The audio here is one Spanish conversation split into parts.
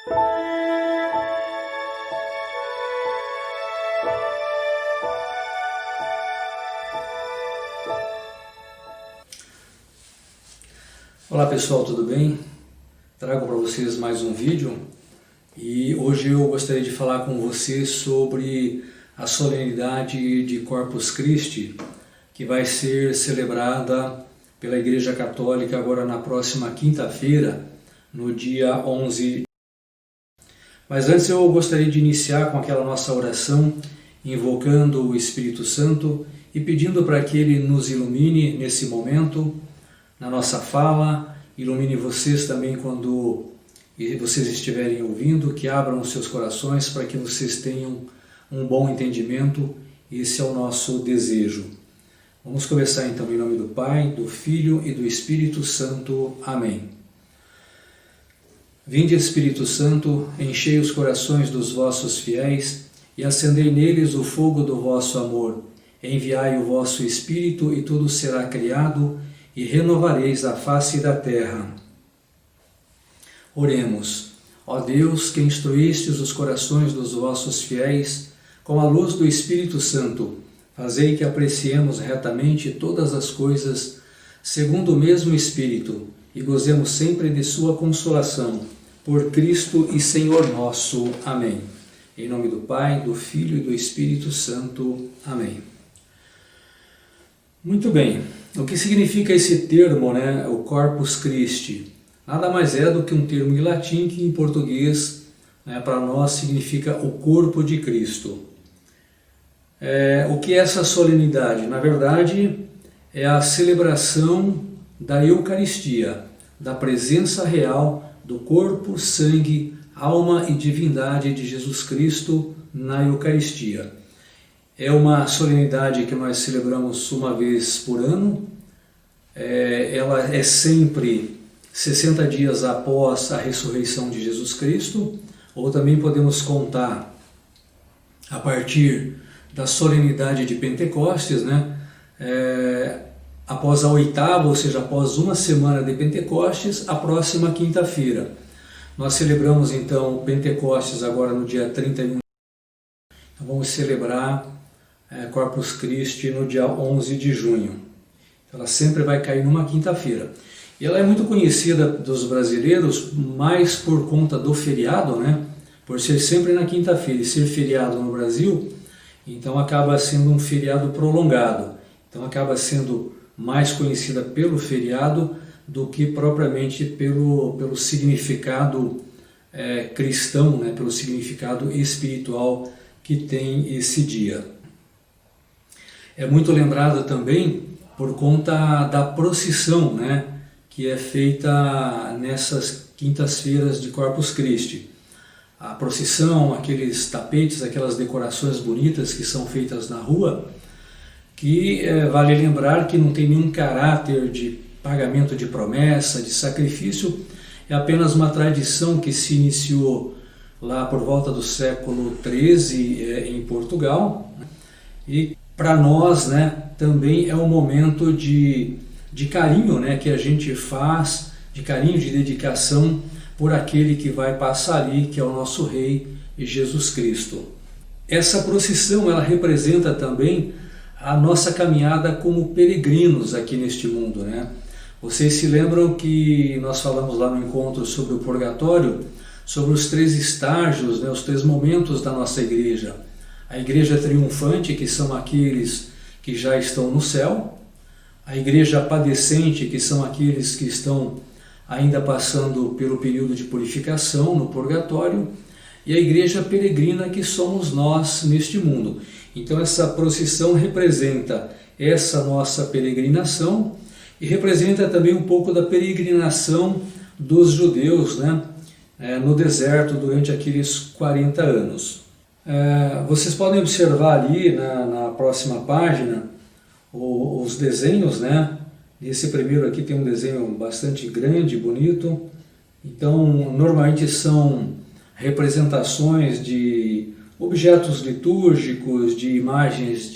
Olá pessoal, tudo bem? Trago para vocês mais um vídeo e hoje eu gostaria de falar com vocês sobre a solenidade de Corpus Christi, que vai ser celebrada pela Igreja Católica agora na próxima quinta-feira, no dia 11. Mas antes eu gostaria de iniciar com aquela nossa oração, invocando o Espírito Santo e pedindo para que ele nos ilumine nesse momento, na nossa fala, ilumine vocês também quando vocês estiverem ouvindo, que abram os seus corações para que vocês tenham um bom entendimento. Esse é o nosso desejo. Vamos começar então em nome do Pai, do Filho e do Espírito Santo. Amém. Vinde, Espírito Santo, enchei os corações dos vossos fiéis e acendei neles o fogo do vosso amor. Enviai o vosso Espírito e tudo será criado e renovareis a face da terra. Oremos. Ó Deus, que instruístes os corações dos vossos fiéis com a luz do Espírito Santo, fazei que apreciemos retamente todas as coisas segundo o mesmo Espírito e gozemos sempre de sua consolação. Por Cristo e Senhor nosso. Amém. Em nome do Pai, do Filho e do Espírito Santo. Amém. Muito bem. O que significa esse termo, né? O Corpus Christi? Nada mais é do que um termo em latim que em português, né, para nós significa o corpo de Cristo. O que é essa solenidade? Na verdade, é a celebração da Eucaristia, da presença real do corpo, sangue, alma e divindade de Jesus Cristo na Eucaristia. É uma solenidade que nós celebramos uma vez por ano. Ela é sempre 60 dias após a ressurreição de Jesus Cristo, ou também podemos contar a partir da solenidade de Pentecostes, né? Após a oitava, ou seja, após uma semana de Pentecostes, a próxima quinta-feira. Nós celebramos então Pentecostes agora no dia 31. Então, vamos celebrar Corpus Christi no dia 11 de junho. Ela sempre vai cair numa quinta-feira. E ela é muito conhecida dos brasileiros mais por conta do feriado, né? Por ser sempre na quinta-feira e ser feriado no Brasil, então acaba sendo um feriado prolongado. Então acaba sendo mais conhecida pelo feriado do que propriamente pelo significado cristão, né? Pelo significado espiritual que tem esse dia. É muito lembrada também por conta da procissão, né, que é feita nessas quintas-feiras de Corpus Christi. A procissão, aqueles tapetes, aquelas decorações bonitas que são feitas na rua, que vale lembrar que não tem nenhum caráter de pagamento de promessa, de sacrifício, é apenas uma tradição que se iniciou lá por volta do século XIII em Portugal, e para nós, né, também é um momento de carinho, né, que a gente faz, de carinho, de dedicação por aquele que vai passar ali, que é o nosso Rei Jesus Cristo. Essa procissão, ela representa também a nossa caminhada como peregrinos aqui neste mundo, né? Vocês se lembram que nós falamos lá no encontro sobre o purgatório, sobre os 3 estágios, né, os 3 momentos da nossa igreja. A igreja triunfante, que são aqueles que já estão no céu, a igreja padecente, que são aqueles que estão ainda passando pelo período de purificação no purgatório, e a igreja peregrina, que somos nós neste mundo. Então essa procissão representa essa nossa peregrinação e representa também um pouco da peregrinação dos judeus, né, no deserto durante aqueles 40 anos. Vocês podem observar ali na próxima página os desenhos, né? Esse primeiro aqui tem um desenho bastante grande, bonito. Então, normalmente são representações de objetos litúrgicos, de imagens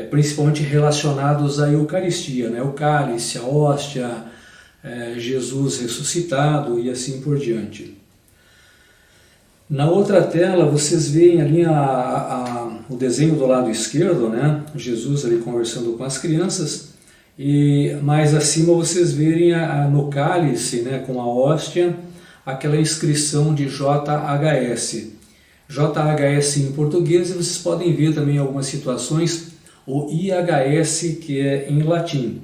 principalmente relacionados à Eucaristia, né? O cálice, a hóstia, Jesus ressuscitado e assim por diante. Na outra tela vocês veem ali o desenho do lado esquerdo, né? Jesus ali conversando com as crianças, e mais acima vocês verem no cálice, né, com a hóstia, aquela inscrição de JHS. JHS em português, e vocês podem ver também em algumas situações o IHS, que é em latim,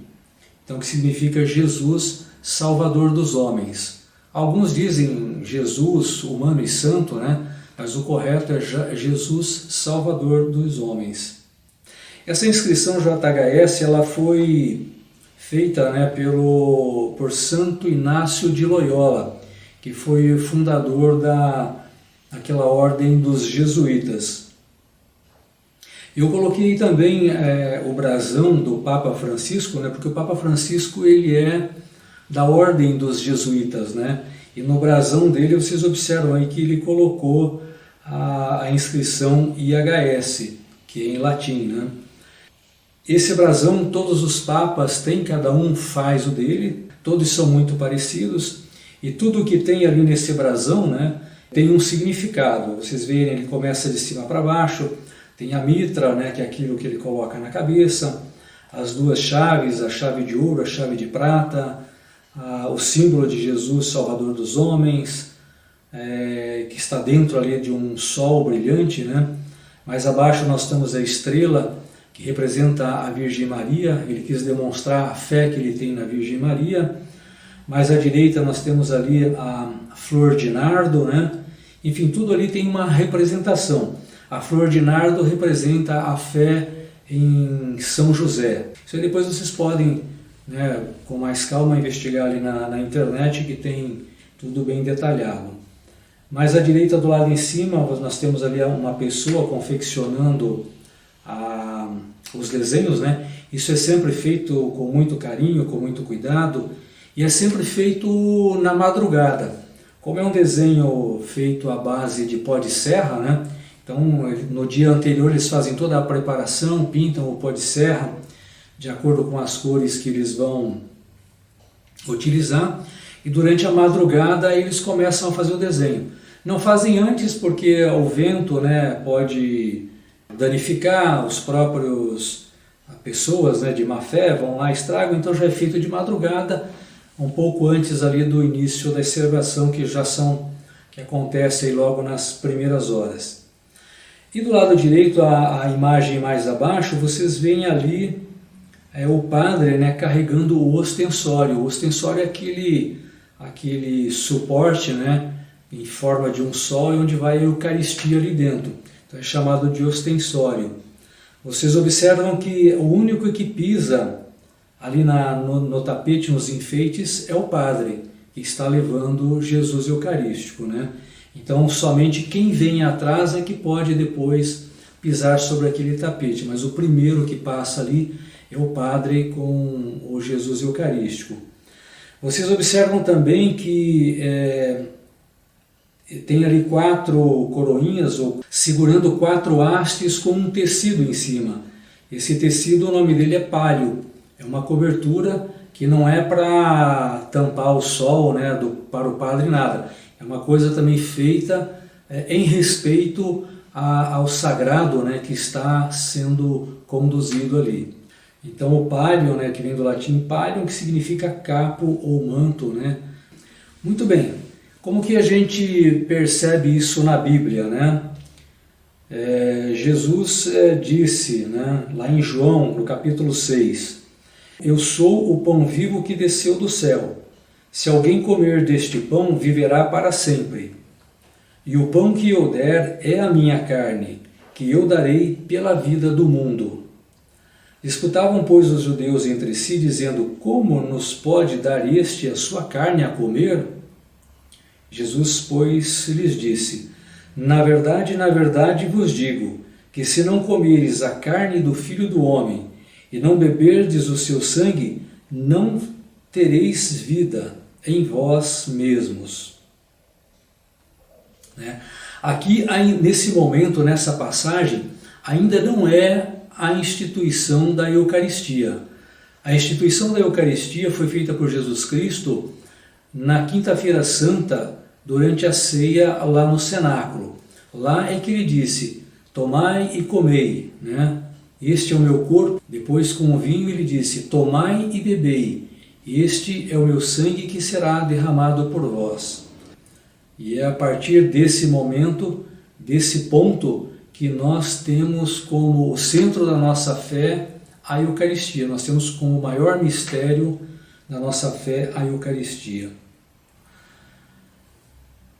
então que significa Jesus, Salvador dos homens. Alguns dizem Jesus, humano e santo, né? Mas o correto é Jesus, Salvador dos homens. Essa inscrição JHS ela foi feita, né, por Santo Inácio de Loyola, que foi o fundador daquela ordem dos jesuítas. Eu coloquei também o brasão do Papa Francisco, né, porque o Papa Francisco ele é da ordem dos jesuítas, né? E no brasão dele vocês observam aí que ele colocou a inscrição IHS, que é em latim, né? Esse brasão todos os papas têm, cada um faz o dele, todos são muito parecidos, e tudo que tem ali nesse brasão, né, tem um significado. Vocês veem, ele começa de cima para baixo, tem a mitra, né, que é aquilo que ele coloca na cabeça, as duas chaves, a chave de ouro, a chave de prata, o símbolo de Jesus, Salvador dos homens, que está dentro ali de um sol brilhante, né? Mais abaixo nós temos a estrela, que representa a Virgem Maria. Ele quis demonstrar a fé que ele tem na Virgem Maria. Mais à direita nós temos ali a flor de nardo, né? Enfim, tudo ali tem uma representação. A flor de nardo representa a fé em São José. Isso aí depois vocês podem, né, com mais calma, investigar ali na internet, que tem tudo bem detalhado. Mais à direita, do lado em cima, nós temos ali uma pessoa confeccionando os desenhos, né? Isso é sempre feito com muito carinho, com muito cuidado, e é sempre feito na madrugada. Como é um desenho feito à base de pó de serra, né? Então no dia anterior eles fazem toda a preparação, pintam o pó de serra de acordo com as cores que eles vão utilizar, e durante a madrugada eles começam a fazer o desenho. Não fazem antes porque o vento, né, pode danificar os próprios pessoas, né, de má fé, vão lá e estragam, então já é feito de madrugada, um pouco antes ali do início da celebração, que acontece aí logo nas primeiras horas. E do lado direito, a imagem mais abaixo, vocês veem ali o padre, né, carregando o ostensório. O ostensório é aquele suporte, né, em forma de um sol, onde vai a Eucaristia ali dentro. Então é chamado de ostensório. Vocês observam que o único que pisa ali no tapete, nos enfeites, é o padre, que está levando Jesus Eucarístico, né? Então somente quem vem atrás é que pode depois pisar sobre aquele tapete, mas o primeiro que passa ali é o padre com o Jesus Eucarístico. Vocês observam também que tem ali 4 coroinhas, ou segurando 4 hastes com um tecido em cima. Esse tecido, o nome dele é pálio, é uma cobertura que não é para tampar o sol, né, para o padre, nada. É uma coisa também feita em respeito ao sagrado, né, que está sendo conduzido ali. Então o pálio, né, que vem do latim palium, que significa capo ou manto, né? Muito bem, como que a gente percebe isso na Bíblia, né? Jesus disse, né, lá em João, no capítulo 6, eu sou o pão vivo que desceu do céu. Se alguém comer deste pão, viverá para sempre. E o pão que eu der é a minha carne, que eu darei pela vida do mundo. Disputavam, pois, os judeus entre si, dizendo, como nos pode dar este a sua carne a comer? Jesus, pois, lhes disse, na verdade vos digo, que se não comeres a carne do Filho do Homem, e não beberdes o seu sangue, não tereis vida em vós mesmos. Aqui, nesse momento, nessa passagem, ainda não é a instituição da Eucaristia. A instituição da Eucaristia foi feita por Jesus Cristo na Quinta-feira Santa, durante a ceia lá no cenáculo. Lá é que ele disse: tomai e comei, né? Este é o meu corpo. Depois, com o vinho, ele disse: tomai e bebei, este é o meu sangue que será derramado por vós. E é a partir desse momento, desse ponto, que nós temos como o centro da nossa fé a Eucaristia. Nós temos como maior mistério da nossa fé a Eucaristia.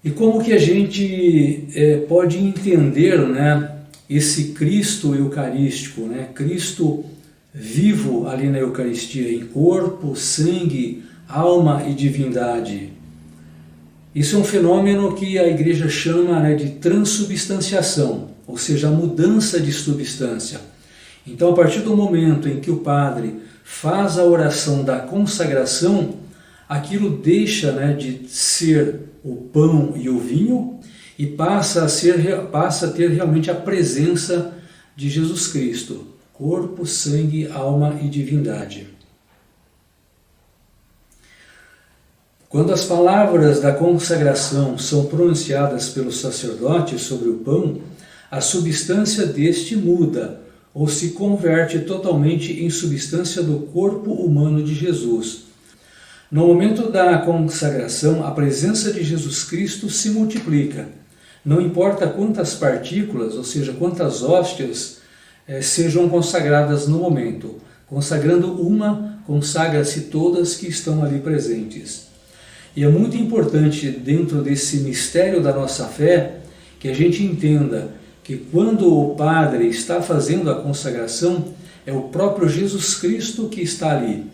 E como que a gente pode entender, né, esse Cristo eucarístico, né, Cristo vivo ali na Eucaristia, em corpo, sangue, alma e divindade? Isso é um fenômeno que a Igreja chama, né, de transubstanciação, ou seja, a mudança de substância. Então, a partir do momento em que o padre faz a oração da consagração, aquilo deixa, né, de ser o pão e o vinho e passa a ter realmente a presença de Jesus Cristo, corpo, sangue, alma e divindade. Quando as palavras da consagração são pronunciadas pelo sacerdote sobre o pão, a substância deste muda ou se converte totalmente em substância do corpo humano de Jesus. No momento da consagração, a presença de Jesus Cristo se multiplica. Não importa quantas partículas, ou seja, quantas hóstias, sejam consagradas no momento. Consagrando uma, consagra-se todas que estão ali presentes. E é muito importante, dentro desse mistério da nossa fé, que a gente entenda que quando o padre está fazendo a consagração, é o próprio Jesus Cristo que está ali.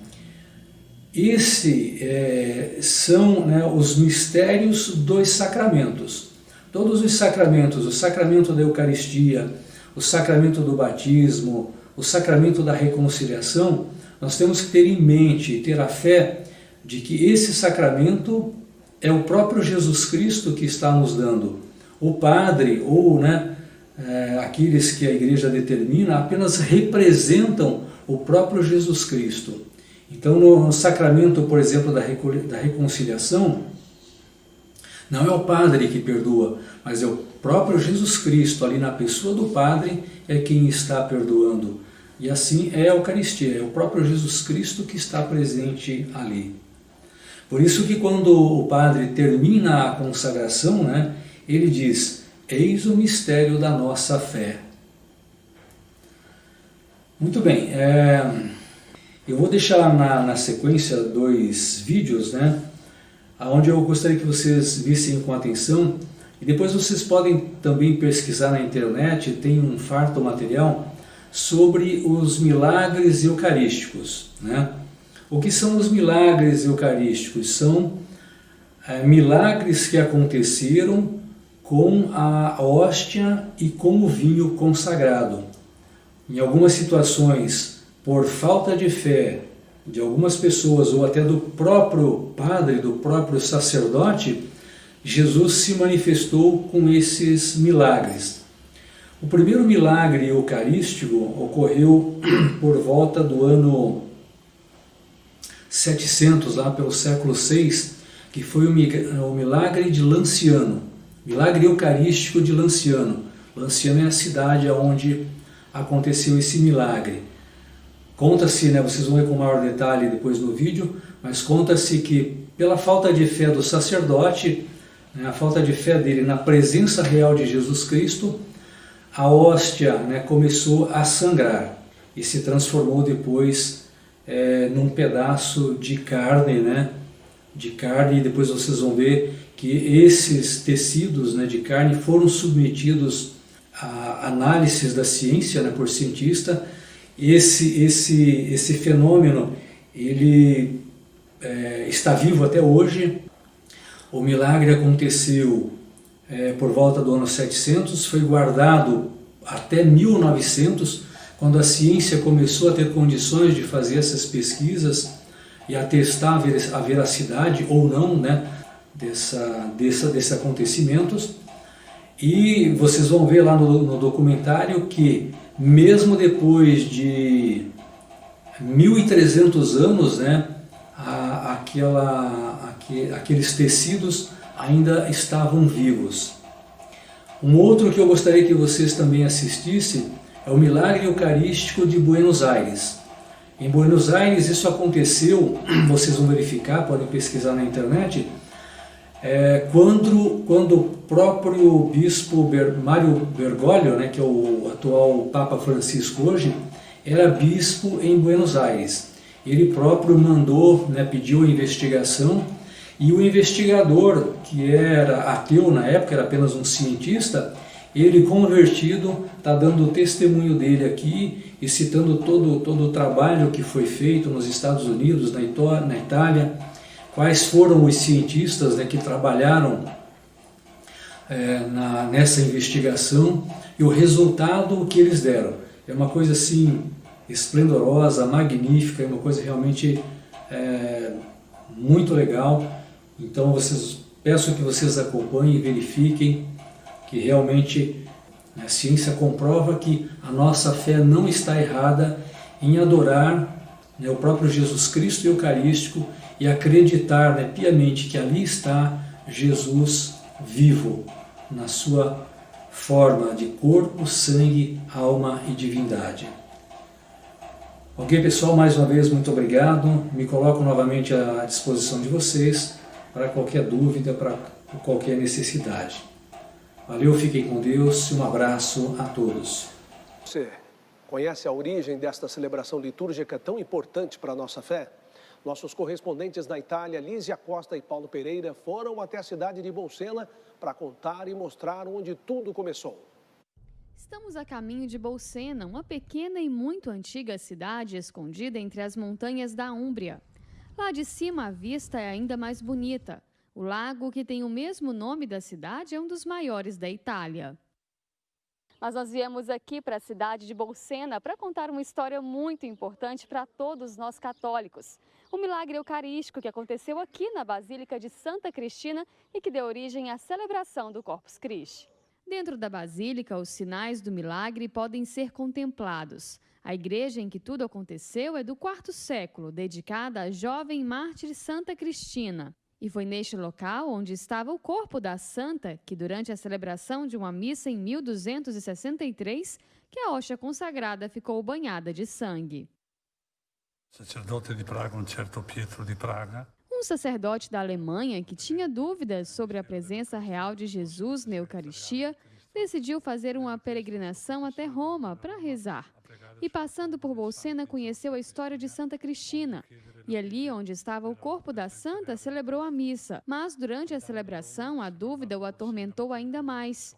São, né, os mistérios dos sacramentos. Todos os sacramentos, o sacramento da Eucaristia, o sacramento do batismo, o sacramento da reconciliação, nós temos que ter em mente, ter a fé de que esse sacramento é o próprio Jesus Cristo que está nos dando. O padre ou, né, aqueles que a Igreja determina apenas representam o próprio Jesus Cristo. Então, no sacramento, por exemplo, da reconciliação, não é o padre que perdoa, mas é o próprio Jesus Cristo, ali na pessoa do padre, é quem está perdoando. E assim é a Eucaristia, é o próprio Jesus Cristo que está presente ali. Por isso que quando o padre termina a consagração, né, ele diz: eis o mistério da nossa fé. Muito bem, eu vou deixar na sequência 2 vídeos, né, onde eu gostaria que vocês vissem com atenção, e depois vocês podem também pesquisar na internet, tem um farto material sobre os milagres eucarísticos, né? O que são os milagres eucarísticos? São milagres que aconteceram com a hóstia e com o vinho consagrado. Em algumas situações, por falta de fé de algumas pessoas ou até do próprio padre, do próprio sacerdote, Jesus se manifestou com esses milagres. O primeiro milagre eucarístico ocorreu por volta do ano 700, lá pelo século VI, que foi o milagre de Lanciano, milagre eucarístico de Lanciano. Lanciano é a cidade onde aconteceu esse milagre. Conta-se, né, vocês vão ver com maior detalhe depois no vídeo, mas conta-se que pela falta de fé do sacerdote, né, a falta de fé dele na presença real de Jesus Cristo, a hóstia, né, começou a sangrar e se transformou depois num pedaço de carne, né, e depois vocês vão ver que esses tecidos, né, de carne foram submetidos a análises da ciência, né, por cientista. Esse fenômeno ele está vivo até hoje. O milagre aconteceu por volta do ano 700, foi guardado até 1900, quando a ciência começou a ter condições de fazer essas pesquisas e a testar a veracidade ou não, né, desses acontecimentos. E vocês vão ver lá no documentário que mesmo depois de 1300 anos, né, aqueles tecidos ainda estavam vivos. Um outro que eu gostaria que vocês também assistissem é o Milagre Eucarístico de Buenos Aires. Em Buenos Aires isso aconteceu, vocês vão verificar, podem pesquisar na internet, quando o próprio bispo Mário Bergoglio, né, que é o atual Papa Francisco hoje, era bispo em Buenos Aires. Ele próprio mandou, né, pediu a investigação, e o investigador, que era ateu na época, era apenas um cientista, ele convertido está dando o testemunho dele aqui e citando todo o trabalho que foi feito nos Estados Unidos, na Itália, quais foram os cientistas, né, que trabalharam nessa investigação e o resultado que eles deram. É uma coisa assim esplendorosa, magnífica, é uma coisa realmente muito legal. Então peço que vocês acompanhem e verifiquem que realmente a ciência comprova que a nossa fé não está errada em adorar, né, o próprio Jesus Cristo Eucarístico e acreditar, né, piamente que ali está Jesus vivo, na sua forma de corpo, sangue, alma e divindade. Ok, pessoal, mais uma vez muito obrigado. Me coloco novamente à disposição de vocês para qualquer dúvida, para qualquer necessidade. Valeu, fiquem com Deus e um abraço a todos. Você conhece a origem desta celebração litúrgica tão importante para a nossa fé? Nossos correspondentes na Itália, Lízia Costa e Paulo Pereira, foram até a cidade de Bolsena para contar e mostrar onde tudo começou. Estamos a caminho de Bolsena, uma pequena e muito antiga cidade escondida entre as montanhas da Úmbria. Lá de cima a vista é ainda mais bonita. O lago, que tem o mesmo nome da cidade, é um dos maiores da Itália. Mas nós viemos aqui para a cidade de Bolsena para contar uma história muito importante para todos nós católicos. O milagre eucarístico que aconteceu aqui na Basílica de Santa Cristina e que deu origem à celebração do Corpus Christi. Dentro da Basílica, os sinais do milagre podem ser contemplados. A igreja em que tudo aconteceu é do IV século, dedicada à jovem mártir Santa Cristina. E foi neste local onde estava o corpo da santa que, durante a celebração de uma missa em 1263, que a hóstia consagrada ficou banhada de sangue. Sacerdote de Praga, um certo Pietro de Praga. Um sacerdote da Alemanha que tinha dúvidas sobre a presença real de Jesus na Eucaristia, decidiu fazer uma peregrinação até Roma para rezar. E passando por Bolsena, conheceu a história de Santa Cristina. E ali onde estava o corpo da santa, celebrou a missa. Mas durante a celebração, a dúvida o atormentou ainda mais.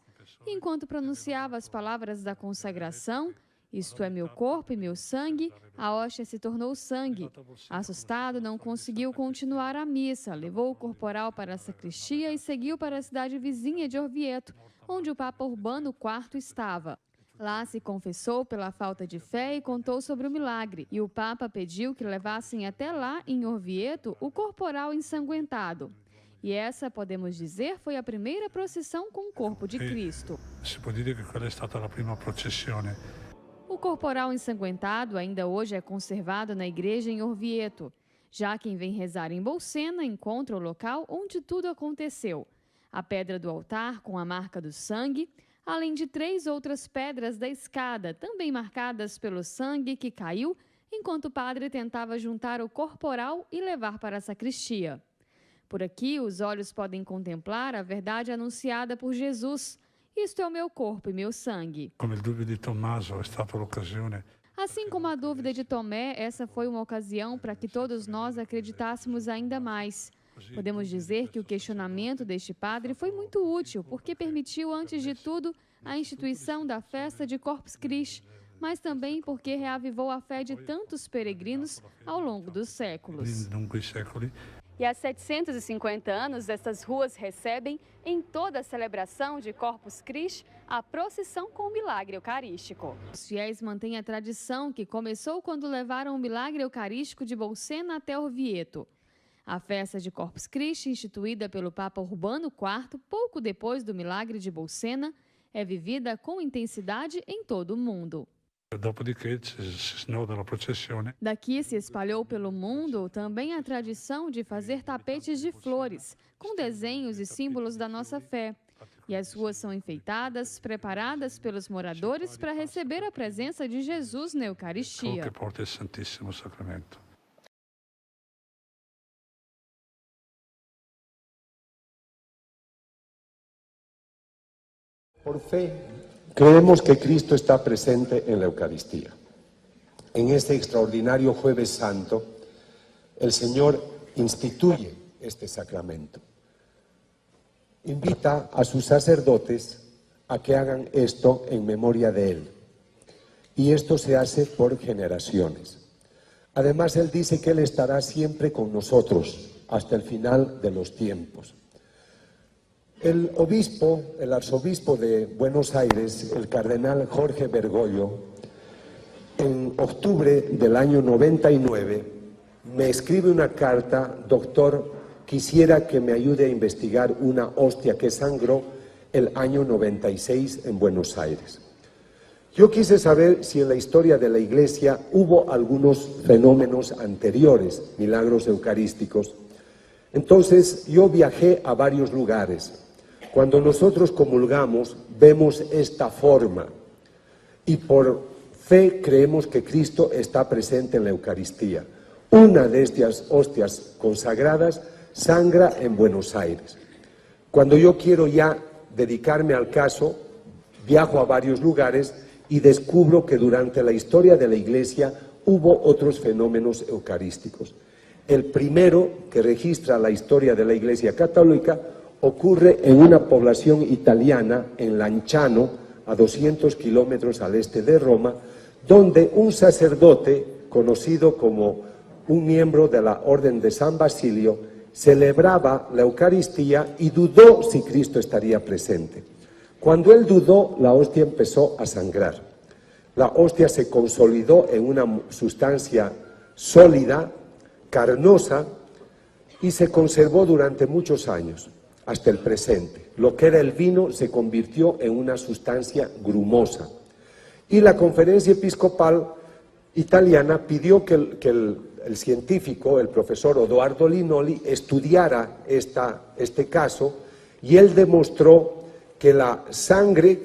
E enquanto pronunciava as palavras da consagração, isto é meu corpo e meu sangue, a hóstia se tornou sangue. Assustado, não conseguiu continuar a missa, levou o corporal para a sacristia e seguiu para a cidade vizinha de Orvieto, onde o Papa Urbano IV estava. Lá se confessou pela falta de fé e contou sobre o milagre, e o Papa pediu que levassem até lá, em Orvieto, o corporal ensanguentado. E essa, podemos dizer, foi a primeira procissão com o corpo de Cristo. Si può dire che quella è stata la prima processione. O corporal ensanguentado ainda hoje é conservado na igreja em Orvieto. Já quem vem rezar em Bolsena encontra o local onde tudo aconteceu. A pedra do altar com a marca do sangue, além de 3 outras pedras da escada, também marcadas pelo sangue que caiu enquanto o padre tentava juntar o corporal e levar para a sacristia. Por aqui, os olhos podem contemplar a verdade anunciada por Jesus. Isto é o meu corpo e meu sangue. Come il dubbio di Tommaso è stata l'occasione. Assim como a dúvida de Tomé, essa foi uma ocasião para que todos nós acreditássemos ainda mais. Podemos dizer que o questionamento deste padre foi muito útil, porque permitiu, antes de tudo, a instituição da festa de Corpus Christi, mas também porque reavivou a fé de tantos peregrinos ao longo dos séculos. E há 750 anos, estas ruas recebem, em toda a celebração de Corpus Christi, a procissão com o milagre eucarístico. Os fiéis mantêm a tradição que começou quando levaram o milagre eucarístico de Bolsena até Orvieto. A festa de Corpus Christi, instituída pelo Papa Urbano IV, pouco depois do milagre de Bolsena, é vivida com intensidade em todo o mundo. Dopodiché si snoda la processione. Daqui se espalhou pelo mundo também a tradição de fazer tapetes de flores, com desenhos e símbolos da nossa fé. E as ruas são enfeitadas, preparadas pelos moradores para receber a presença de Jesus na Eucaristia. Che porta il Santissimo Sacramento. Por fe, creemos que Cristo está presente en la Eucaristía. En este extraordinario Jueves Santo, el Señor instituye este sacramento. Invita a sus sacerdotes a que hagan esto en memoria de Él. Y esto se hace por generaciones. Además, Él dice que Él estará siempre con nosotros hasta el final de los tiempos. El arzobispo de Buenos Aires, el cardenal Jorge Bergoglio, en octubre del año 99, me escribe una carta: doctor, quisiera que me ayude a investigar una hostia que sangró el año 96 en Buenos Aires. Yo quise saber si en la historia de la Iglesia hubo algunos fenómenos anteriores, milagros eucarísticos. Entonces yo viajé a varios lugares. Cuando nosotros comulgamos, vemos esta forma y por fe creemos que Cristo está presente en la Eucaristía. Una de estas hostias consagradas sangra en Buenos Aires. Cuando yo quiero ya dedicarme al caso, viajo a varios lugares y descubro que durante la historia de la Iglesia hubo otros fenómenos eucarísticos. El primero que registra la historia de la Iglesia Católica ocurre en una población italiana, en Lanciano, a 200 kilómetros al este de Roma, donde un sacerdote, conocido como un miembro de la Orden de San Basilio, celebraba la Eucaristía y dudó si Cristo estaría presente. Cuando él dudó, la hostia empezó a sangrar. La hostia se consolidó en una sustancia sólida, carnosa, y se conservó durante muchos años, hasta el presente. Lo que era el vino se convirtió en una sustancia grumosa. Y la Conferencia Episcopal italiana pidió que el científico, el profesor Odoardo Linoli, estudiara este caso, y él demostró que la sangre,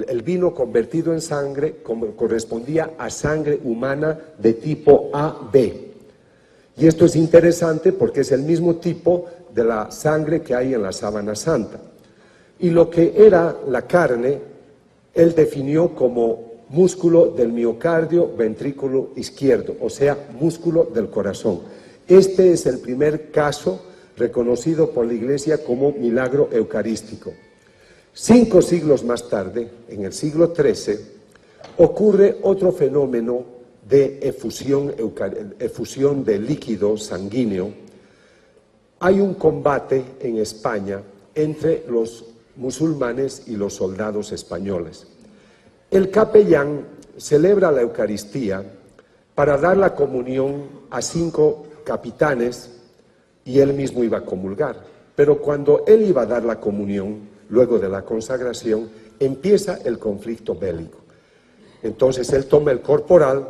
el vino convertido en sangre, correspondía a sangre humana de tipo AB. Y esto es interesante porque es el mismo tipo de la sangre que hay en la sábana santa. Y lo que era la carne, él definió como músculo del miocardio ventrículo izquierdo, o sea, músculo del corazón. Este es el primer caso reconocido por la Iglesia como milagro eucarístico. 5 siglos más tarde, en el siglo XIII, ocurre otro fenómeno de efusión de líquido sanguíneo. Hay un combate en España entre los musulmanes y los soldados españoles. El capellán celebra la Eucaristía para dar la comunión a 5 capitanes y él mismo iba a comulgar. Pero cuando él iba a dar la comunión, luego de la consagración, empieza el conflicto bélico. Entonces él toma el corporal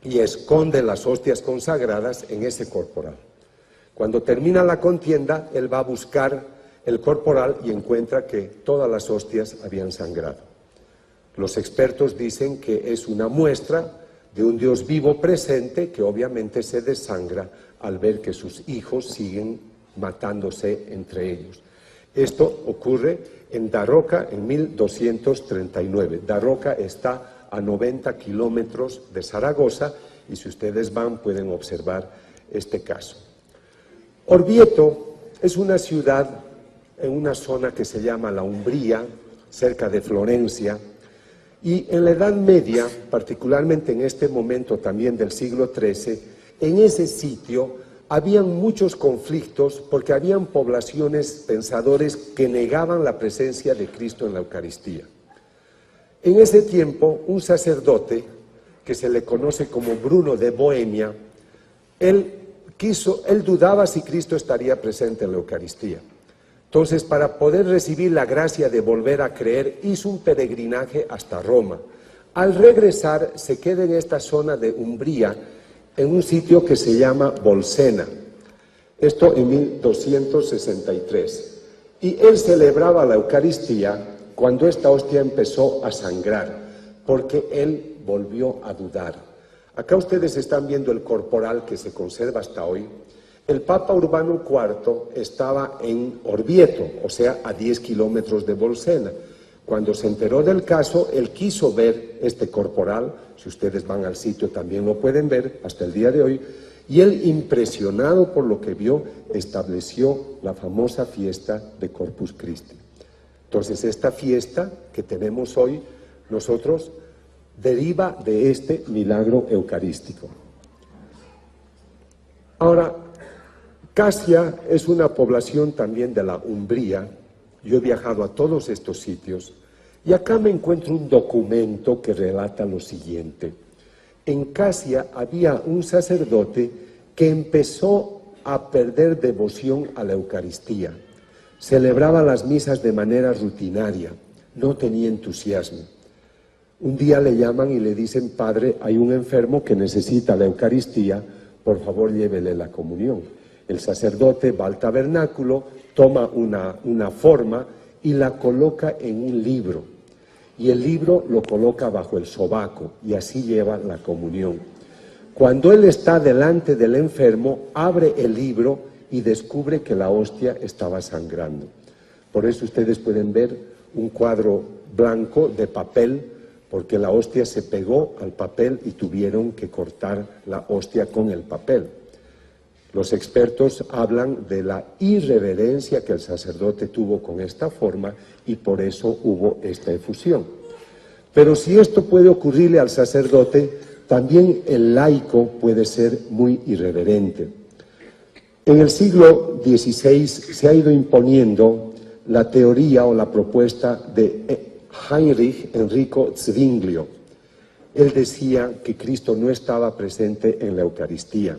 y esconde las hostias consagradas en ese corporal. Cuando termina la contienda, él va a buscar el corporal y encuentra que todas las hostias habían sangrado. Los expertos dicen que es una muestra de un Dios vivo presente que obviamente se desangra al ver que sus hijos siguen matándose entre ellos. Esto ocurre en Daroca en 1239. Daroca está a 90 kilómetros de Zaragoza y si ustedes van pueden observar este caso. Orvieto es una ciudad en una zona que se llama la Umbría, cerca de Florencia, y en la Edad Media, particularmente en este momento también del siglo XIII, en ese sitio habían muchos conflictos porque habían poblaciones, pensadores que negaban la presencia de Cristo en la Eucaristía. En ese tiempo, un sacerdote, que se le conoce como Bruno de Bohemia, él dudaba si Cristo estaría presente en la Eucaristía. Entonces, para poder recibir la gracia de volver a creer, hizo un peregrinaje hasta Roma. Al regresar se queda en esta zona de Umbría, en un sitio que se llama Bolsena. Esto en 1263. Y él celebraba la Eucaristía cuando esta hostia empezó a sangrar, porque él volvió a dudar. Acá ustedes están viendo el corporal que se conserva hasta hoy. El Papa Urbano IV estaba en Orvieto, o sea, a 10 kilómetros de Bolsena. Cuando se enteró del caso, él quiso ver este corporal, si ustedes van al sitio también lo pueden ver hasta el día de hoy, y él, impresionado por lo que vio, estableció la famosa fiesta de Corpus Christi. Entonces, esta fiesta que tenemos hoy, nosotros, deriva de este milagro eucarístico. Ahora, Casia es una población también de la Umbría. Yo he viajado a todos estos sitios y acá me encuentro un documento que relata lo siguiente. En Casia había un sacerdote que empezó a perder devoción a la Eucaristía. Celebraba las misas de manera rutinaria, no tenía entusiasmo. Un día le llaman y le dicen: padre, hay un enfermo que necesita la Eucaristía, por favor llévele la comunión. El sacerdote va al tabernáculo, toma una forma y la coloca en un libro. Y el libro lo coloca bajo el sobaco y así lleva la comunión. Cuando él está delante del enfermo, abre el libro y descubre que la hostia estaba sangrando. Por eso ustedes pueden ver un cuadro blanco de papel, porque la hostia se pegó al papel y tuvieron que cortar la hostia con el papel. Los expertos hablan de la irreverencia que el sacerdote tuvo con esta forma y por eso hubo esta efusión. Pero si esto puede ocurrirle al sacerdote, también el laico puede ser muy irreverente. En el siglo XVI se ha ido imponiendo la teoría o la propuesta de Heinrich Enrico Zwinglio. Él decía que Cristo no estaba presente en la Eucaristía.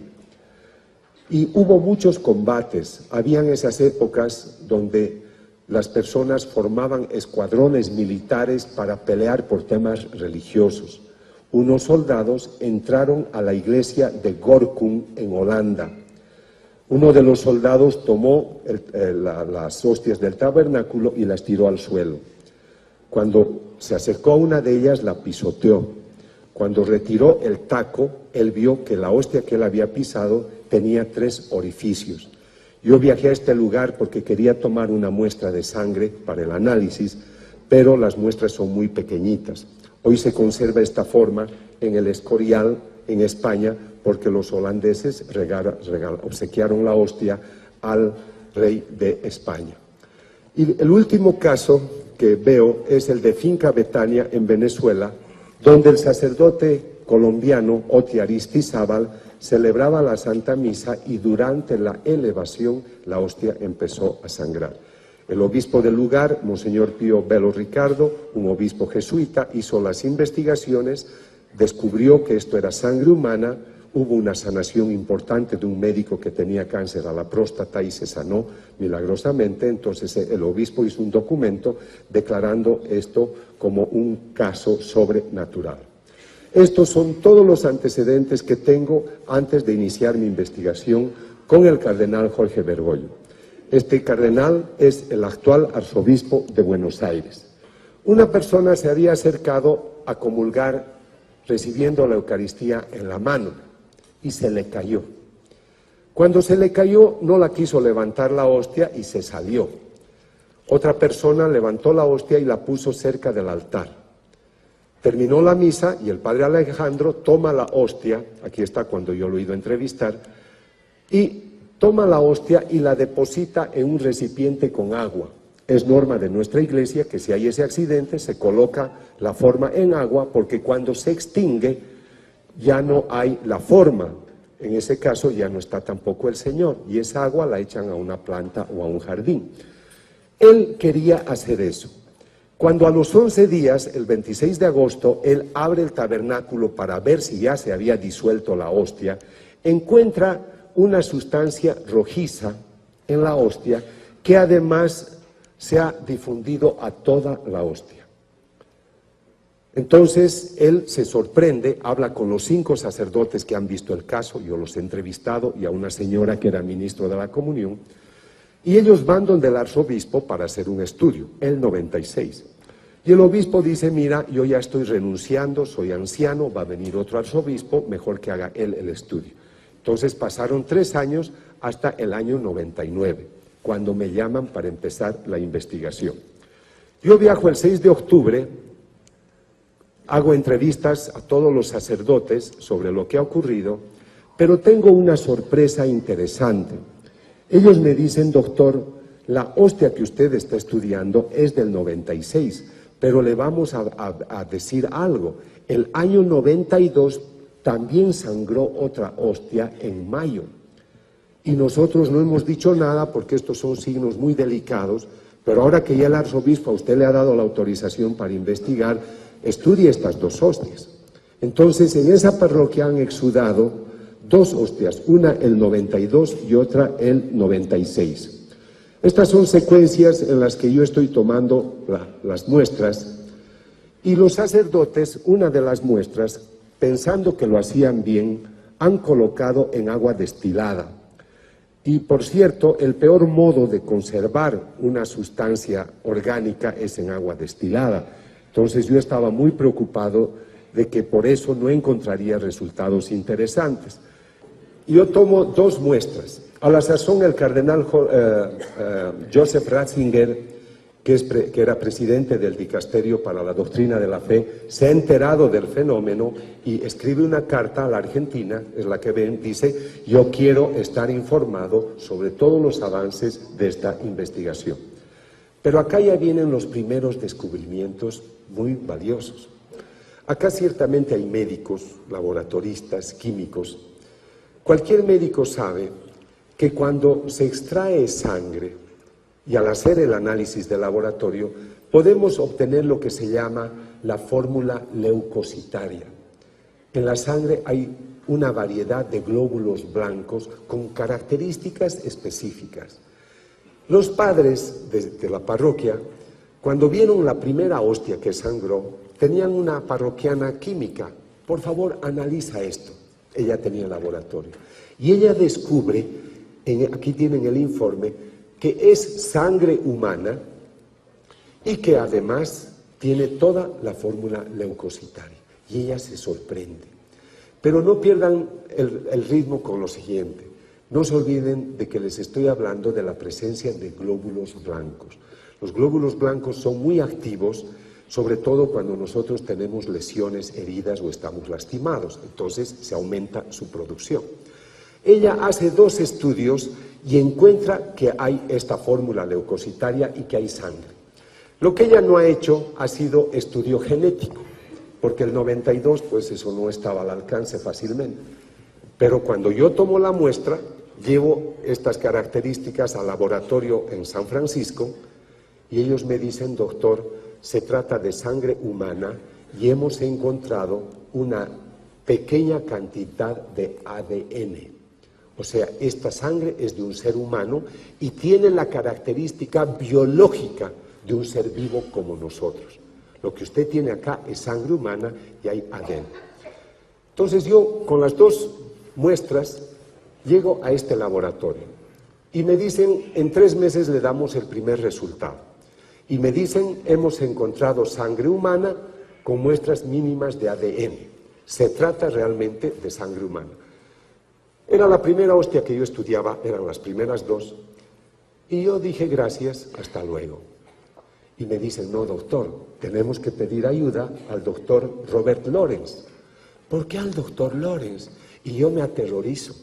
Y hubo muchos combates. Habían esas épocas donde las personas formaban escuadrones militares para pelear por temas religiosos. Unos soldados entraron a la iglesia de Gorkum en Holanda. Uno de los soldados tomó las hostias del tabernáculo y las tiró al suelo. Cuando se acercó a una de ellas, la pisoteó. Cuando retiró el taco, él vio que la hostia que él había pisado tenía 3 orificios. Yo viajé a este lugar porque quería tomar una muestra de sangre para el análisis, pero las muestras son muy pequeñitas. Hoy se conserva esta forma en el Escorial, en España, porque los holandeses obsequiaron la hostia al rey de España. Y el último caso que veo es el de Finca Betania en Venezuela, donde el sacerdote colombiano Oti Aristizábal celebraba la Santa Misa y durante la elevación la hostia empezó a sangrar. El obispo del lugar, Monseñor Pío Belo Ricardo, un obispo jesuita, hizo las investigaciones, descubrió que esto era sangre humana, hubo una sanación importante de un médico que tenía cáncer a la próstata y se sanó milagrosamente. Entonces el obispo hizo un documento declarando esto como un caso sobrenatural. Estos son todos los antecedentes que tengo antes de iniciar mi investigación con el cardenal Jorge Bergoglio. Este cardenal es el actual arzobispo de Buenos Aires. Una persona se había acercado a comulgar recibiendo la Eucaristía en la mano y se le cayó. Cuando se le cayó no la quiso levantar la hostia y se salió. Otra persona levantó la hostia y la puso cerca del altar. Terminó la misa y el padre Alejandro toma la hostia, aquí está cuando yo lo he ido a entrevistar, y toma la hostia y la deposita en un recipiente con agua. Es norma de nuestra iglesia que si hay ese accidente se coloca la forma en agua porque cuando se extingue ya no hay la forma. En ese caso ya no está tampoco el Señor y esa agua la echan a una planta o a un jardín. Él quería hacer eso. Cuando a los 11 días, el 26 de agosto, él abre el tabernáculo para ver si ya se había disuelto la hostia, encuentra una sustancia rojiza en la hostia que además se ha difundido a toda la hostia. Entonces él se sorprende, habla con los 5 sacerdotes que han visto el caso, yo los he entrevistado, y a una señora que era ministro de la comunión, y ellos van donde el arzobispo para hacer un estudio, el 96. Y el obispo dice, mira, yo ya estoy renunciando, soy anciano, va a venir otro arzobispo, mejor que haga él el estudio. Entonces pasaron 3 años hasta el año 99, cuando me llaman para empezar la investigación. Yo viajo el 6 de octubre, hago entrevistas a todos los sacerdotes sobre lo que ha ocurrido, pero tengo una sorpresa interesante. Ellos me dicen, doctor, la hostia que usted está estudiando es del 96, pero le vamos a decir algo. El año 92 también sangró otra hostia en mayo. Y nosotros no hemos dicho nada porque estos son signos muy delicados, pero ahora que ya el arzobispo a usted le ha dado la autorización para investigar, estudie estas 2 hostias. Entonces, en esa parroquia han exudado 2 hostias, una el 92 y otra el 96. Estas son secuencias en las que yo estoy tomando las muestras, y los sacerdotes, una de las muestras, pensando que lo hacían bien, han colocado en agua destilada. Y por cierto, el peor modo de conservar una sustancia orgánica es en agua destilada. Entonces yo estaba muy preocupado de que por eso no encontraría resultados interesantes. Yo tomo 2 muestras. A la sazón el cardenal Joseph Ratzinger, que era presidente del Dicasterio para la Doctrina de la Fe, se ha enterado del fenómeno y escribe una carta a la Argentina, es la que ven, dice, yo quiero estar informado sobre todos los avances de esta investigación. Pero acá ya vienen los primeros descubrimientos muy valiosos. Acá ciertamente hay médicos, laboratoristas, químicos. Cualquier médico sabe que cuando se extrae sangre y al hacer el análisis de laboratorio podemos obtener lo que se llama la fórmula leucocitaria. En la sangre hay una variedad de glóbulos blancos con características específicas. Los padres de la parroquia, cuando vieron la primera hostia que sangró, tenían una parroquiana química. Por favor, analiza esto. Ella tenía el laboratorio. Y ella descubre, aquí tienen el informe, que es sangre humana y que además tiene toda la fórmula leucocitaria. Y ella se sorprende. Pero no pierdan el ritmo con lo siguiente. No se olviden de que les estoy hablando de la presencia de glóbulos blancos. Los glóbulos blancos son muy activos, sobre todo cuando nosotros tenemos lesiones, heridas o estamos lastimados. Entonces se aumenta su producción. Ella hace 2 estudios y encuentra que hay esta fórmula leucocitaria y que hay sangre. Lo que ella no ha hecho ha sido estudio genético, porque el 92, pues eso no estaba al alcance fácilmente. Pero cuando yo tomo la muestra, llevo estas características al laboratorio en San Francisco y ellos me dicen, doctor, se trata de sangre humana y hemos encontrado una pequeña cantidad de ADN. O sea, esta sangre es de un ser humano y tiene la característica biológica de un ser vivo como nosotros. Lo que usted tiene acá es sangre humana y hay ADN. Entonces yo, con las 2 muestras, llego a este laboratorio y me dicen, en 3 meses le damos el primer resultado. Y me dicen, hemos encontrado sangre humana con muestras mínimas de ADN. Se trata realmente de sangre humana. Era la primera hostia que yo estudiaba, eran las primeras 2, y yo dije gracias, hasta luego. Y me dicen, no doctor, tenemos que pedir ayuda al doctor Robert Lawrence. ¿Por qué al doctor Lawrence? Y yo me aterrorizo,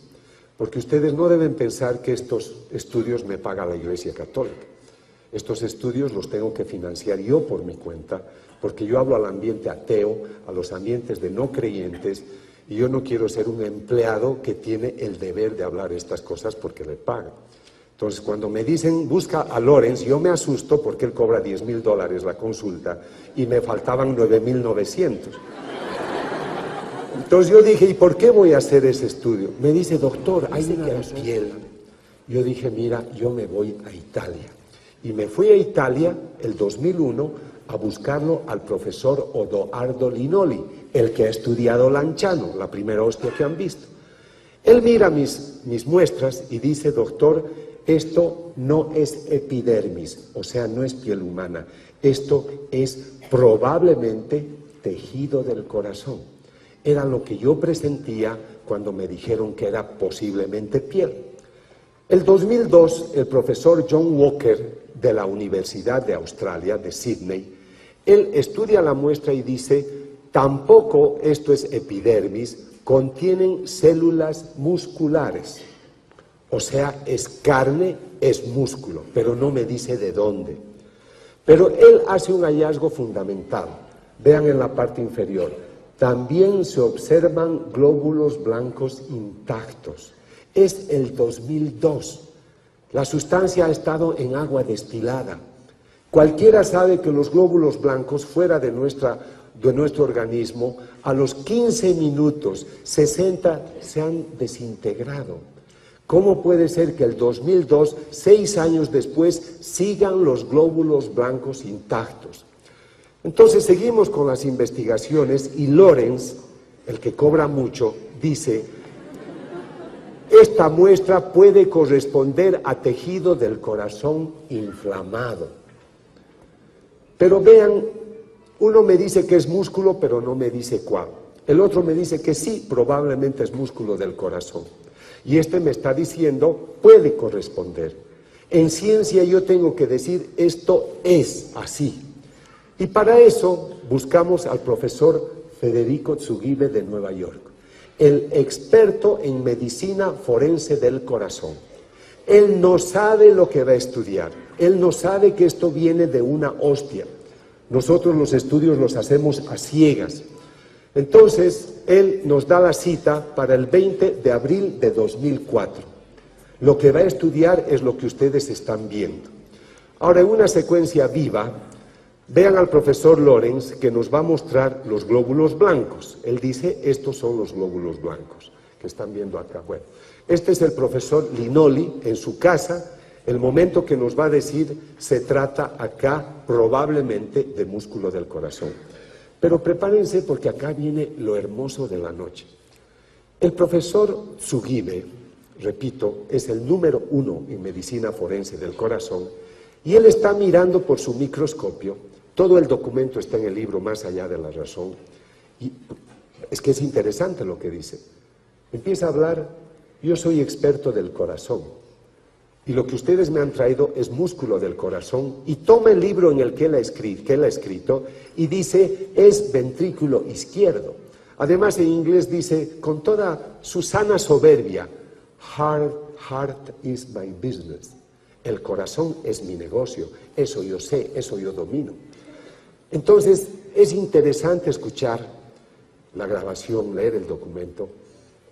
porque ustedes no deben pensar que estos estudios me paga la Iglesia Católica. Estos estudios los tengo que financiar yo por mi cuenta, porque yo hablo al ambiente ateo, a los ambientes de no creyentes, y yo no quiero ser un empleado que tiene el deber de hablar estas cosas porque le pagan. Entonces, cuando me dicen, busca a Lawrence, yo me asusto porque él cobra $10,000 la consulta y me faltaban 9,900. Entonces yo dije, ¿y por qué voy a hacer ese estudio? Me dice, doctor, hay una piel. Yo dije, mira, yo me voy a Italia. Y me fui a Italia el 2001 a buscarlo al profesor Odoardo Linoli, el que ha estudiado Lanciano, la primera hostia que han visto. Él mira mis muestras y dice: doctor, esto no es epidermis, o sea, no es piel humana, esto es probablemente tejido del corazón. Era lo que yo presentía cuando me dijeron que era posiblemente piel. El 2002, el profesor John Walker de la Universidad de Australia, de Sydney, él estudia la muestra y dice: tampoco esto es epidermis, contienen células musculares. O sea, es carne, es músculo, pero no me dice de dónde. Pero él hace un hallazgo fundamental. Vean en la parte inferior. También se observan glóbulos blancos intactos. Es el 2002. La sustancia ha estado en agua destilada. Cualquiera sabe que los glóbulos blancos fuera de nuestro organismo, a los 15 minutos, 60 se han desintegrado. ¿Cómo puede ser que el 2002, 6 años después, sigan los glóbulos blancos intactos? Entonces seguimos con las investigaciones y Lorenz, el que cobra mucho, dice: esta muestra puede corresponder a tejido del corazón inflamado. Pero vean, uno me dice que es músculo, pero no me dice cuál. El otro me dice que sí, probablemente es músculo del corazón. Y este me está diciendo, puede corresponder. En ciencia yo tengo que decir, esto es así. Y para eso buscamos al profesor Federico Tsugibe de Nueva York, el experto en medicina forense del corazón. Él no sabe lo que va a estudiar, él no sabe que esto viene de una hostia. Nosotros los estudios los hacemos a ciegas. Entonces, él nos da la cita para el 20 de abril de 2004. Lo que va a estudiar es lo que ustedes están viendo. Ahora, en una secuencia viva, vean al profesor Lorenz que nos va a mostrar los glóbulos blancos. Él dice, estos son los glóbulos blancos que están viendo acá. Bueno, este es el profesor Linoli en su casa. El momento que nos va a decir, se trata acá probablemente de músculo del corazón. Pero prepárense porque acá viene lo hermoso de la noche. El profesor Tsugibe, repito, es el número 1 en medicina forense del corazón, y él está mirando por su microscopio. Todo el documento está en el libro Más allá de la razón, y es que es interesante lo que dice. Empieza a hablar, yo soy experto del corazón, y lo que ustedes me han traído es músculo del corazón, y toma el libro en el que él ha escrito y dice, es ventrículo izquierdo. Además en inglés dice, con toda su sana soberbia, heart is my business. El corazón es mi negocio, eso yo sé, eso yo domino. Entonces es interesante escuchar la grabación, leer el documento.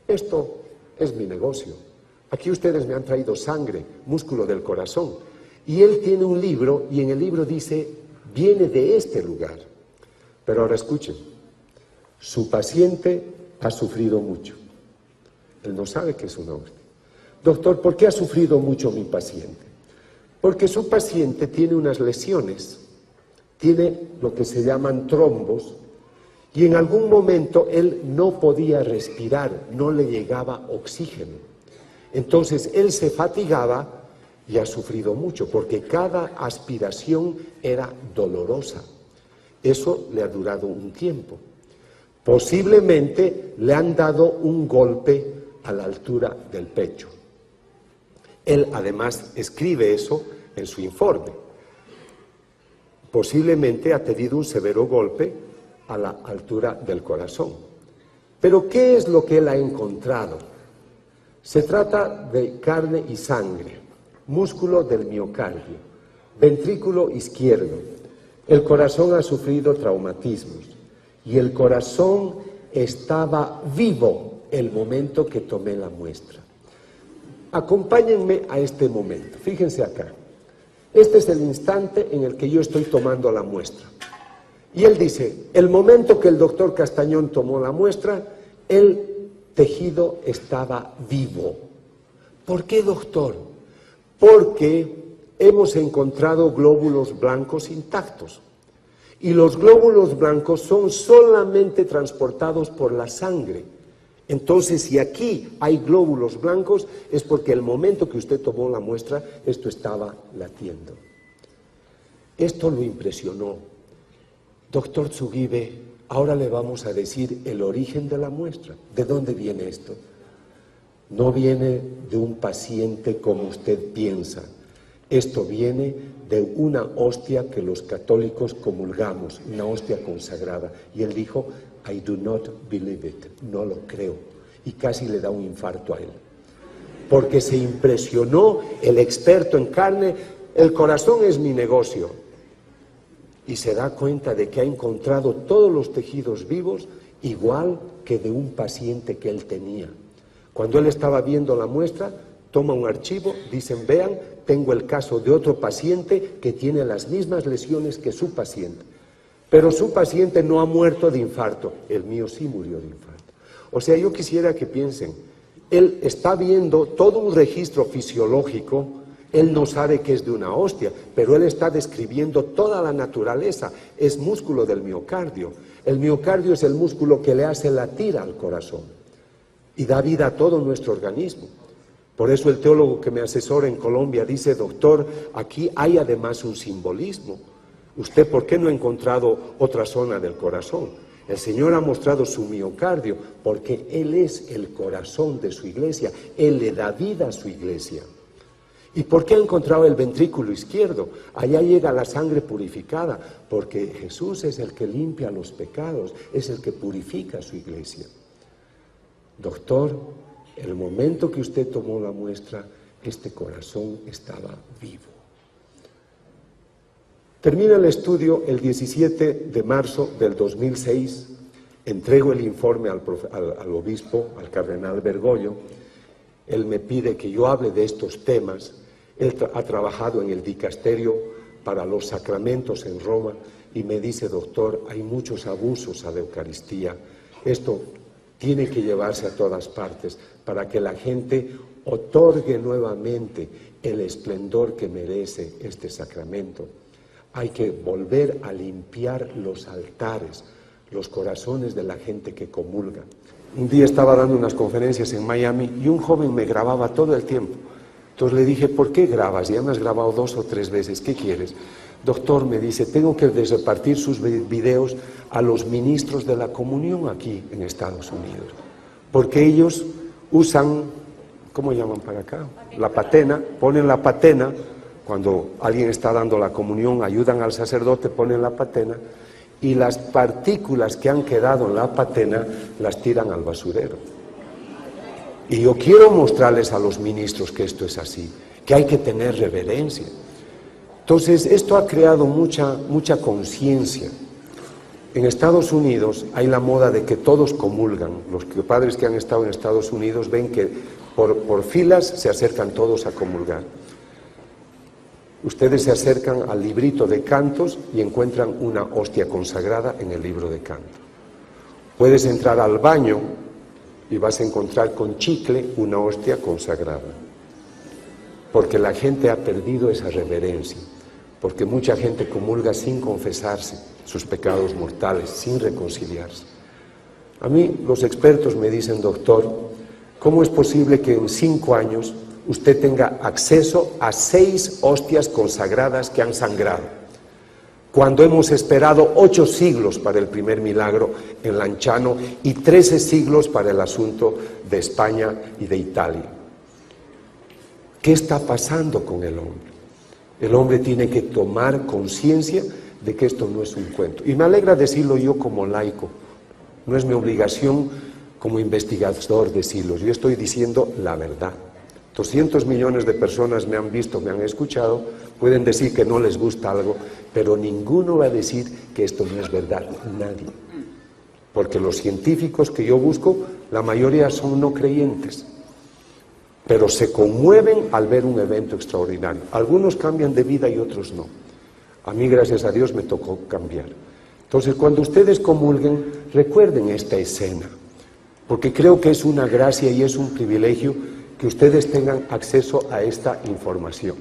Esto es mi negocio. Aquí ustedes me han traído sangre, músculo del corazón. Y él tiene un libro y en el libro dice, viene de este lugar. Pero ahora escuchen, su paciente ha sufrido mucho. Él no sabe que es una hostia. Doctor, ¿por qué ha sufrido mucho mi paciente? Porque su paciente tiene unas lesiones, tiene lo que se llaman trombos, y en algún momento él no podía respirar, no le llegaba oxígeno. Entonces él se fatigaba y ha sufrido mucho, porque cada aspiración era dolorosa. Eso le ha durado un tiempo. Posiblemente le han dado un golpe a la altura del pecho. Él además escribe eso en su informe. Posiblemente ha tenido un severo golpe a la altura del corazón. Pero ¿qué es lo que él ha encontrado? Se trata de carne y sangre, músculo del miocardio, ventrículo izquierdo. El corazón ha sufrido traumatismos y el corazón estaba vivo el momento que tomé la muestra. Acompáñenme a este momento, fíjense acá. Este es el instante en el que yo estoy tomando la muestra. Y él dice, el momento que el doctor Castañón tomó la muestra, el tejido estaba vivo. ¿Por qué, doctor? Porque hemos encontrado glóbulos blancos intactos. Y los glóbulos blancos son solamente transportados por la sangre. Entonces, si aquí hay glóbulos blancos, es porque el momento que usted tomó la muestra, esto estaba latiendo. Esto lo impresionó. Doctor Tsugibe, ahora le vamos a decir el origen de la muestra. ¿De dónde viene esto? No viene de un paciente como usted piensa. Esto viene de una hostia que los católicos comulgamos, una hostia consagrada. Y él dijo, I do not believe it, no lo creo. Y casi le da un infarto a él. Porque se impresionó el experto en carne, el corazón es mi negocio. Y se da cuenta de que ha encontrado todos los tejidos vivos igual que de un paciente que él tenía. Cuando él estaba viendo la muestra, toma un archivo, dicen, vean, tengo el caso de otro paciente que tiene las mismas lesiones que su paciente. Pero su paciente no ha muerto de infarto, el mío sí murió de infarto. O sea, yo quisiera que piensen, él está viendo todo un registro fisiológico, él no sabe que es de una hostia, pero él está describiendo toda la naturaleza, es músculo del miocardio. El miocardio es el músculo que le hace latir al corazón y da vida a todo nuestro organismo. Por eso el teólogo que me asesora en Colombia dice, doctor, aquí hay además un simbolismo. ¿Usted por qué no ha encontrado otra zona del corazón? El Señor ha mostrado su miocardio porque Él es el corazón de su iglesia, Él le da vida a su iglesia. ¿Y por qué ha encontrado el ventrículo izquierdo? Allá llega la sangre purificada, porque Jesús es el que limpia los pecados, es el que purifica a su iglesia. Doctor, el momento que usted tomó la muestra, este corazón estaba vivo. Termina el estudio el 17 de marzo del 2006, entrego el informe al obispo, al cardenal Bergoglio. Él me pide que yo hable de estos temas. Él ha trabajado en el dicasterio para los sacramentos en Roma y me dice, doctor, hay muchos abusos a la Eucaristía. Esto tiene que llevarse a todas partes para que la gente otorgue nuevamente el esplendor que merece este sacramento. Hay que volver a limpiar los altares, los corazones de la gente que comulga. Un día estaba dando unas conferencias en Miami y un joven me grababa todo el tiempo. Entonces le dije, ¿por qué grabas? Ya me has grabado 2 o 3 veces, ¿qué quieres? Doctor, me dice, tengo que repartir sus videos a los ministros de la comunión aquí en Estados Unidos. Porque ellos usan, ¿cómo llaman para acá? La patena, ponen la patena, cuando alguien está dando la comunión, ayudan al sacerdote, ponen la patena, y las partículas que han quedado en la patena las tiran al basurero. Y yo quiero mostrarles a los ministros que esto es así, que hay que tener reverencia. Entonces, esto ha creado mucha conciencia. En Estados Unidos hay la moda de que todos comulgan. Los padres que han estado en Estados Unidos ven que por filas se acercan todos a comulgar. Ustedes se acercan al librito de cantos y encuentran una hostia consagrada en el libro de canto. Puedes entrar al baño y vas a encontrar con chicle una hostia consagrada. Porque la gente ha perdido esa reverencia. Porque mucha gente comulga sin confesarse sus pecados mortales, sin reconciliarse. A mí los expertos me dicen, doctor, ¿cómo es posible que en 5 años usted tenga acceso a 6 hostias consagradas que han sangrado, cuando hemos esperado 8 siglos para el primer milagro en Lanciano y 13 siglos para el asunto de España y de Italia? ¿Qué está pasando con el hombre? El hombre tiene que tomar conciencia de que esto no es un cuento. Y me alegra decirlo yo como laico, no es mi obligación como investigador decirlo, yo estoy diciendo la verdad. 200 millones de personas me han visto, me han escuchado, pueden decir que no les gusta algo, pero ninguno va a decir que esto no es verdad, nadie. Porque los científicos que yo busco, la mayoría son no creyentes, pero se conmueven al ver un evento extraordinario. Algunos cambian de vida y otros no. A mí, gracias a Dios, me tocó cambiar. Entonces, cuando ustedes comulguen, recuerden esta escena, porque creo que es una gracia y es un privilegio que ustedes tengan acceso a esta información.